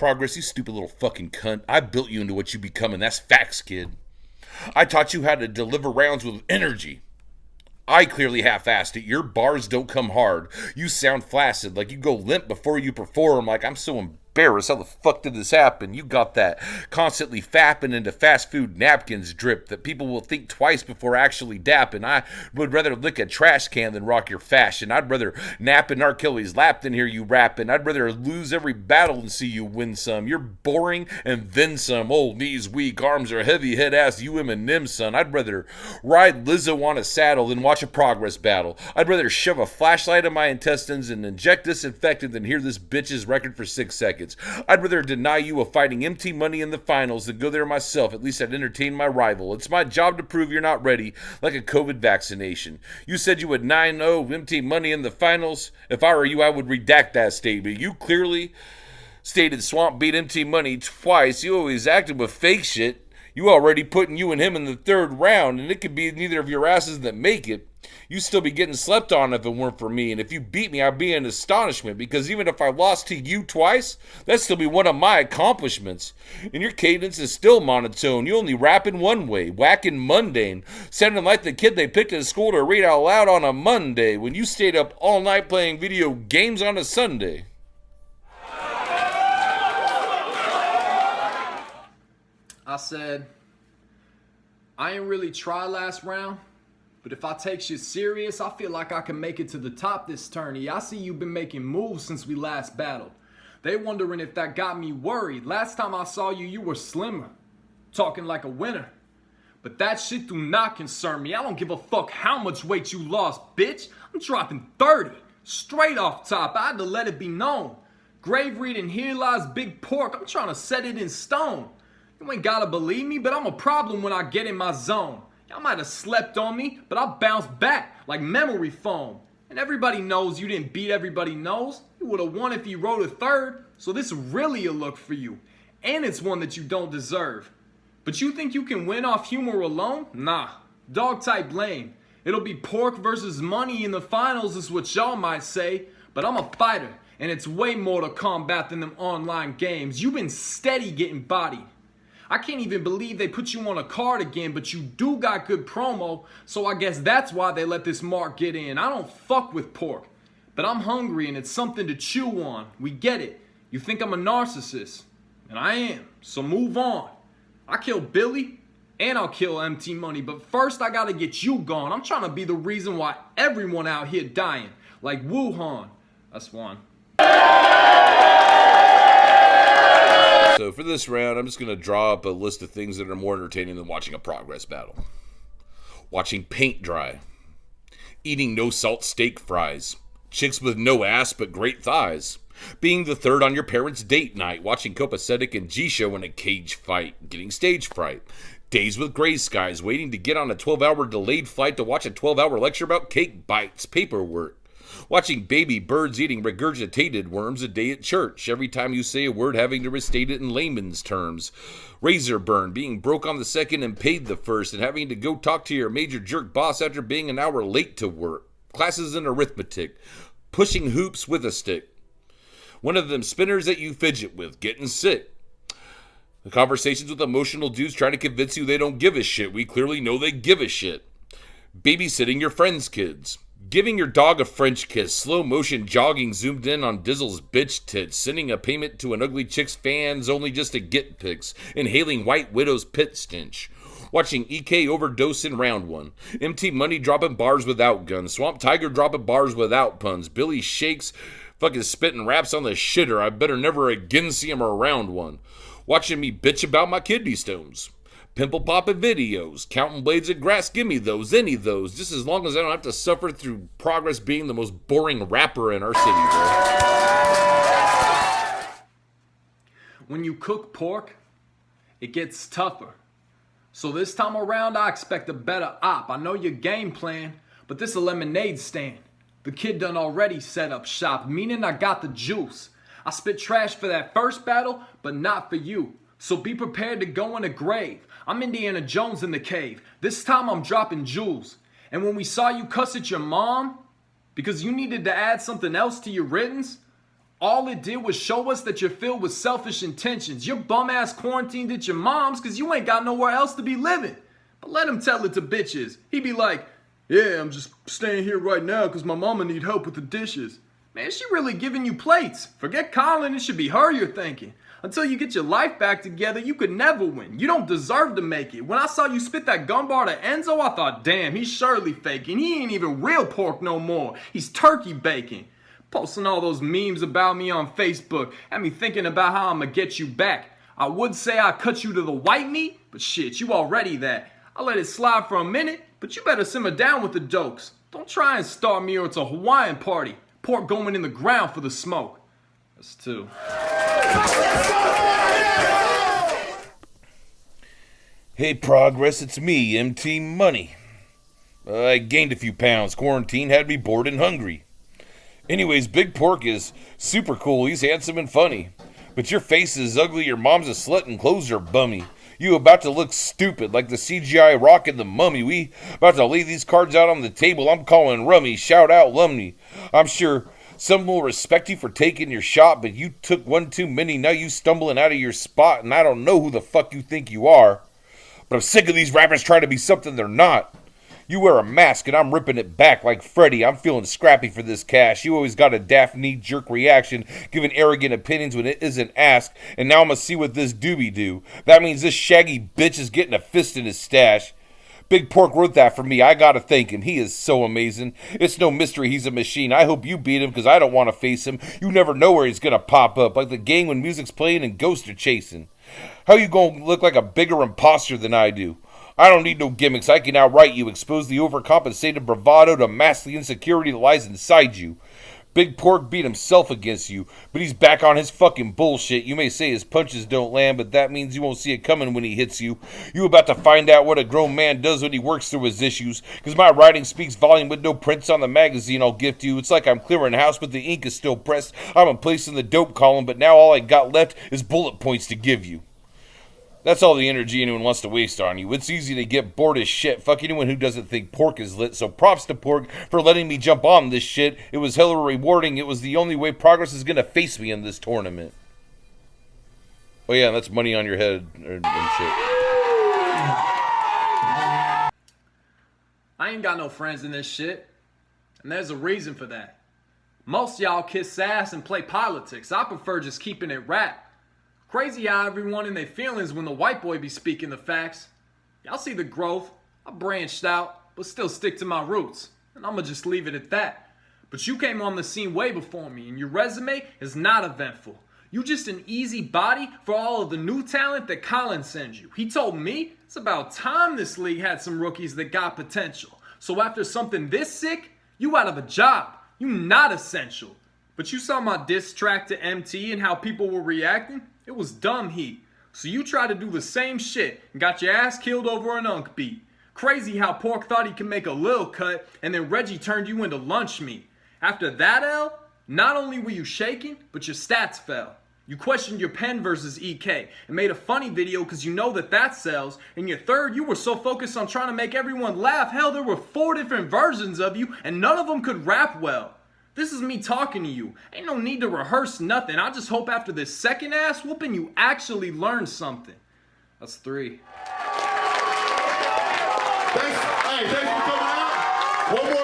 Progress, you stupid little fucking cunt. I built you into what you become, and that's facts, kid. I taught you how to deliver rounds with energy. I clearly half-assed it. Your bars don't come hard. You sound flaccid, like you go limp before you perform. Like, I'm so embarrassed. How the fuck did this happen? You got that constantly fapping into fast food napkins drip that people will think twice before actually dapping. I would rather lick a trash can than rock your fashion. I'd rather nap in R. Kelly's lap than hear you rapping. I'd rather lose every battle than see you win some. You're boring and then some. Old knees weak, arms are heavy, head ass, you Eminem, son. I'd rather ride Lizzo on a saddle than watch a Progress battle. I'd rather shove a flashlight in my intestines and inject disinfectant than hear this bitch's record for 6 seconds. I'd rather deny you of fighting MT Money in the finals than go there myself. At least I'd entertain my rival. It's my job to prove you're not ready, like a COVID vaccination. You said you would 9-0 MT Money in the finals. If I were you, I would redact that statement. You clearly stated Swamp beat MT Money twice. You always acted with fake shit. You already putting you and him in the 3rd round, and it could be neither of your asses that make it. You'd still be getting slept on if it weren't for me, and if you beat me, I'd be in astonishment, because even if I lost to you twice, that'd still be one of my accomplishments. And your cadence is still monotone. You only rap in one way, whack and mundane, sounding like the kid they picked at school to read out loud on a Monday, when you stayed up all night playing video games on a Sunday. I said, I ain't really try last round, but if I take shit serious, I feel like I can make it to the top this tourney. I see you've been making moves since we last battled. They wondering if that got me worried. Last time I saw you, you were slimmer, talking like a winner. But that shit do not concern me. I don't give a fuck how much weight you lost, bitch. I'm dropping 30, straight off top. I had to let it be known. Grave reading, here lies Big Pork. I'm trying to set it in stone. You ain't gotta believe me, but I'm a problem when I get in my zone. Y'all might have slept on me, but I'll bounce back like memory foam. And everybody knows you didn't beat everybody knows. You would have won if you rode a 3rd. So this is really a look for you. And it's one that you don't deserve. But you think you can win off humor alone? Nah, dog type lame. It'll be Pork versus Money in the finals is what y'all might say. But I'm a fighter, and it's way more to combat than them online games. You've been steady getting bodied. I can't even believe they put you on a card again, but you do got good promo, so I guess that's why they let this mark get in. I don't fuck with Pork, but I'm hungry and it's something to chew on. We get it. You think I'm a narcissist, and I am, so move on. I killed Billy, and I'll kill MT Money, but first I gotta get you gone. I'm trying to be the reason why everyone out here dying, like Wuhan. That's one. So for this round, I'm just going to draw up a list of things that are more entertaining than watching a Progress battle. Watching paint dry. Eating no salt steak fries. Chicks with no ass but great thighs. Being the 3rd on your parents' date night. Watching Copacetic and G-Show in a cage fight. Getting stage fright. Days with gray skies. Waiting to get on a 12-hour delayed flight to watch a 12-hour lecture about cake bites. Paperwork. Watching baby birds eating regurgitated worms a day at church. Every time you say a word, having to restate it in layman's terms. Razor burn, being broke on the 2nd and paid the 1st, and having to go talk to your major jerk boss after being an hour late to work. Classes in arithmetic. Pushing hoops with a stick. One of them spinners that you fidget with, getting sick. The conversations with emotional dudes trying to convince you they don't give a shit. We clearly know they give a shit. Babysitting your friends' kids. Giving your dog a French kiss, slow motion jogging zoomed in on Dizzle's bitch tits, sending a payment to an ugly chick's fans only just to get pics, inhaling White Widow's pit stench, watching EK overdose in round 1, MT Money dropping bars without guns, Swamp Tiger dropping bars without puns, Billy Shakes fucking spitting raps on the shitter, I better never again see him around one, watching me bitch about my kidney stones. Pimple popping videos, counting blades of grass, give me those, any of those, just as long as I don't have to suffer through Progress being the most boring rapper in our city, bro. When you cook pork, it gets tougher. So this time around, I expect a better op. I know your game plan, but this a lemonade stand. The kid done already set up shop, meaning I got the juice. I spit trash for that first battle, but not for you. So be prepared to go in a grave. I'm Indiana Jones in the cave. This time I'm dropping jewels. And when we saw you cuss at your mom, because you needed to add something else to your writtens, All it did was show us that you're filled with selfish intentions. Your bum-ass quarantined at your mom's because you ain't got nowhere else to be living. But let him tell it to bitches. He be like, yeah, I'm just staying here right now because my mama need help with the dishes. Man, she really giving you plates. Forget Colin, it should be her you're thinking. Until you get your life back together, you could never win. You don't deserve to make it. When I saw you spit that gun bar to Enzo, I thought, damn, he's surely faking. He ain't even real pork no more. He's turkey bacon. Posting all those memes about me on Facebook had me thinking about how I'ma get you back. I would say I cut you to the white meat, but shit, you already that. I let it slide for a minute, but you better simmer down with the jokes. Don't try and start me or it's a Hawaiian party. Pork going in the ground for the smoke. That's two. Hey, Progress, it's me, MT Money. I gained a few pounds. Quarantine had me bored and hungry. Anyways, Big Pork is super cool. He's handsome and funny. But your face is ugly, your mom's a slut, and clothes are bummy. You about to look stupid, like the CGI Rock and the Mummy. We about to lay these cards out on the table. I'm calling rummy. Shout out Lumney. I'm sure some will respect you for taking your shot, but you took one too many. Now you stumbling out of your spot, and I don't know who the fuck you think you are. But I'm sick of these rappers trying to be something they're not. You wear a mask and I'm ripping it back like Freddy. I'm feeling scrappy for this cash. You always got a daft knee-jerk reaction, giving arrogant opinions when it isn't asked. And now I'm gonna see what this doobie do. That means this shaggy bitch is getting a fist in his stash. Big Pork wrote that for me. I gotta thank him. He is so amazing. It's no mystery he's a machine. I hope you beat him because I don't want to face him. You never know where he's gonna pop up, like the gang when music's playing and ghosts are chasing. How you gonna look like a bigger imposter than I do? I don't need no gimmicks. I can outright you. Expose the overcompensated bravado to mask the insecurity that lies inside you. Big Pork beat himself against you, but he's back on his fucking bullshit. You may say his punches don't land, but that means you won't see it coming when he hits you. You about to find out what a grown man does when he works through his issues, because my writing speaks volume with no prints on the magazine I'll gift you. It's like I'm clearing house, but the ink is still pressed. I'm in place in the dope column, but now all I got left is bullet points to give you. That's all the energy anyone wants to waste on you. It's easy to get bored as shit. Fuck anyone who doesn't think Pork is lit. So props to Pork for letting me jump on this shit. It was hella rewarding. It was the only way Progress is gonna face me in this tournament. Oh yeah, that's money on your head and shit. I ain't got no friends in this shit. And there's a reason for that. Most y'all kiss ass and play politics. I prefer just keeping it rap. Crazy how everyone in their feelings when the white boy be speaking the facts. Y'all see the growth. I branched out, but still stick to my roots. And I'ma just leave it at that. But you came on the scene way before me, and your resume is not eventful. You just an easy body for all of the new talent that Colin sends you. He told me it's about time this league had some rookies that got potential. So after something this sick, you out of a job. You not essential. But you saw my diss track to MT and how people were reacting? It was dumb heat. So you tried to do the same shit and got your ass killed over an unk beat. Crazy how Pork thought he could make a lil cut and then Reggie turned you into lunch meat. After that L, not only were you shaking, but your stats fell. You questioned your pen versus EK and made a funny video because you know that sells. And your third, you were so focused on trying to make everyone laugh. Hell, there were 4 different versions of you and none of them could rap well. This is me talking to you. Ain't no need to rehearse nothing. I just hope after this second ass whooping you actually learn something. That's 3. Thanks for coming out. One more